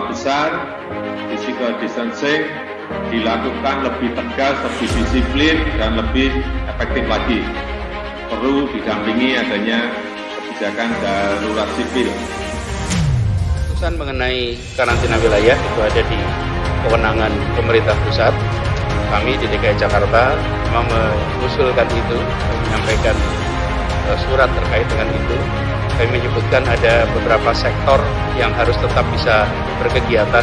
skala besar, physical distancing dilakukan lebih tegas, lebih disiplin, dan lebih efektif lagi. Perlu didampingi adanya kebijakan darurat sipil. Keputusan mengenai karantina wilayah itu ada di kewenangan pemerintah pusat. Kami di DKI Jakarta memang mengusulkan itu, menyampaikan surat terkait dengan itu. Kami menyebutkan ada beberapa sektor yang harus tetap bisa berkegiatan.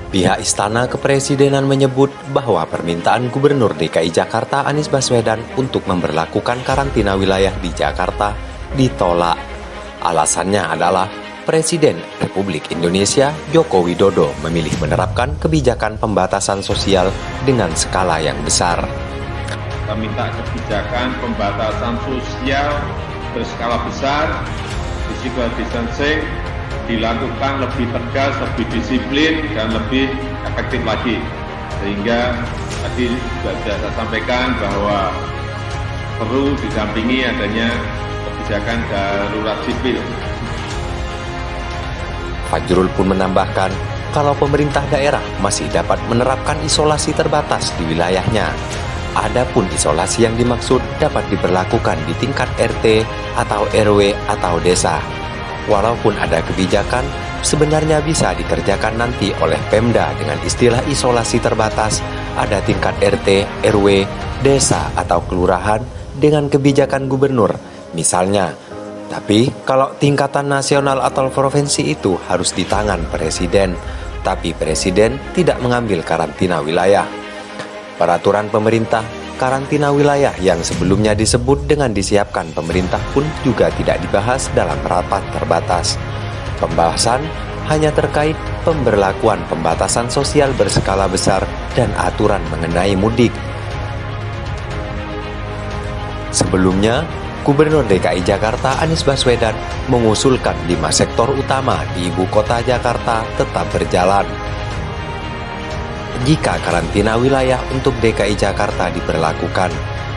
Pihak Istana Kepresidenan menyebut bahwa permintaan Gubernur DKI Jakarta Anies Baswedan untuk memberlakukan karantina wilayah di Jakarta ditolak. Alasannya adalah Presiden Republik Indonesia Joko Widodo memilih menerapkan kebijakan pembatasan sosial dengan skala yang besar. Kita minta kebijakan pembatasan sosial berskala besar, physical distancing dilakukan lebih tegas, lebih disiplin, dan lebih efektif lagi. Sehingga tadi juga sudah saya sampaikan bahwa perlu didampingi adanya kebijakan darurat sipil. Fajrul pun menambahkan, kalau pemerintah daerah masih dapat menerapkan isolasi terbatas di wilayahnya. Adapun isolasi yang dimaksud dapat diberlakukan di tingkat RT atau RW atau desa. Walaupun ada kebijakan, sebenarnya bisa dikerjakan nanti oleh Pemda dengan istilah isolasi terbatas, ada tingkat RT, RW, desa atau kelurahan dengan kebijakan gubernur, misalnya. Tapi kalau tingkatan nasional atau provinsi itu harus di tangan presiden, tapi presiden tidak mengambil karantina wilayah. Peraturan pemerintah, karantina wilayah yang sebelumnya disebut dengan disiapkan pemerintah pun juga tidak dibahas dalam rapat terbatas. Pembahasan hanya terkait pemberlakuan pembatasan sosial berskala besar dan aturan mengenai mudik. Sebelumnya, Gubernur DKI Jakarta Anies Baswedan mengusulkan 5 sektor utama di ibu kota Jakarta tetap berjalan. Jika karantina wilayah untuk DKI Jakarta diberlakukan,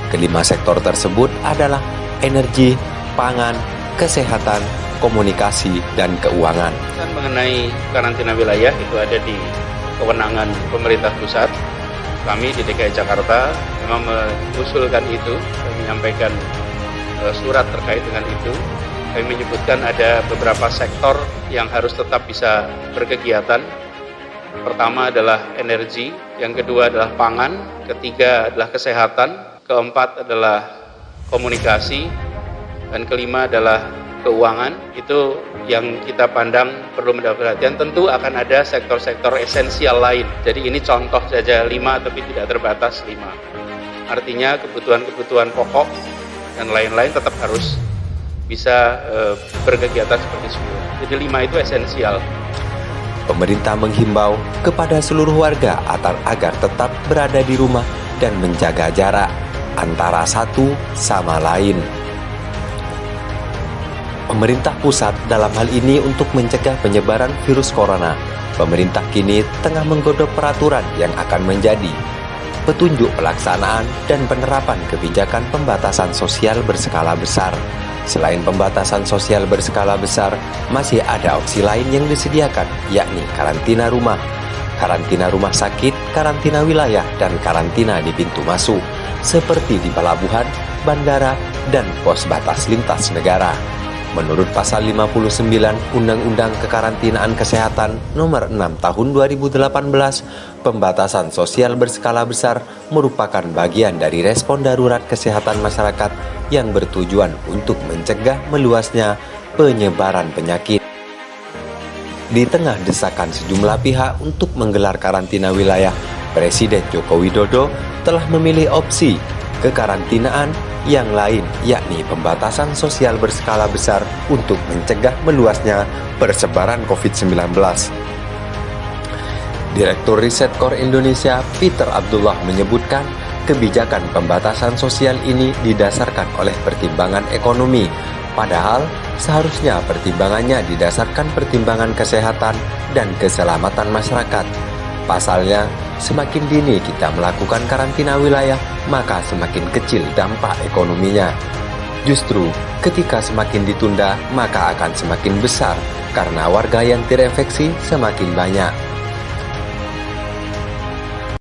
kelima sektor tersebut adalah energi, pangan, kesehatan, komunikasi, dan keuangan. Mengenai karantina wilayah itu ada di kewenangan pemerintah pusat. Kami di DKI Jakarta memang mengusulkan itu, menyampaikan surat terkait dengan itu. Kami menyebutkan ada beberapa sektor yang harus tetap bisa berkegiatan. Pertama adalah energi, yang kedua adalah pangan, ketiga adalah kesehatan, keempat adalah komunikasi, dan kelima adalah keuangan. Itu yang kita pandang perlu mendapat perhatian. Tentu akan ada sektor-sektor esensial lain. Jadi ini contoh saja 5 tapi tidak terbatas 5. Artinya kebutuhan-kebutuhan pokok dan lain-lain tetap harus bisa berkegiatan seperti semula. Jadi 5 itu esensial. Pemerintah menghimbau kepada seluruh warga agar tetap berada di rumah dan menjaga jarak antara satu sama lain. Pemerintah pusat dalam hal ini untuk mencegah penyebaran virus corona, pemerintah kini tengah menggodok peraturan yang akan menjadi petunjuk pelaksanaan dan penerapan kebijakan pembatasan sosial berskala besar. Selain pembatasan sosial berskala besar, masih ada opsi lain yang disediakan, yakni karantina rumah sakit, karantina wilayah, dan karantina di pintu masuk, seperti di pelabuhan, bandara, dan pos batas lintas negara. Menurut pasal 59 Undang-Undang Kekarantinaan Kesehatan Nomor 6 Tahun 2018, pembatasan sosial berskala besar merupakan bagian dari respon darurat kesehatan masyarakat yang bertujuan untuk mencegah meluasnya penyebaran penyakit. Di tengah desakan sejumlah pihak untuk menggelar karantina wilayah, Presiden Joko Widodo telah memilih opsi kekarantinaan yang lain, yakni pembatasan sosial berskala besar untuk mencegah meluasnya persebaran COVID-19. Direktur Riset Kor Indonesia, Peter Abdullah menyebutkan, kebijakan pembatasan sosial ini didasarkan oleh pertimbangan ekonomi, padahal seharusnya pertimbangannya didasarkan pertimbangan kesehatan dan keselamatan masyarakat. Pasalnya, semakin dini kita melakukan karantina wilayah, maka semakin kecil dampak ekonominya. Justru, ketika semakin ditunda, maka akan semakin besar, karena warga yang terinfeksi semakin banyak.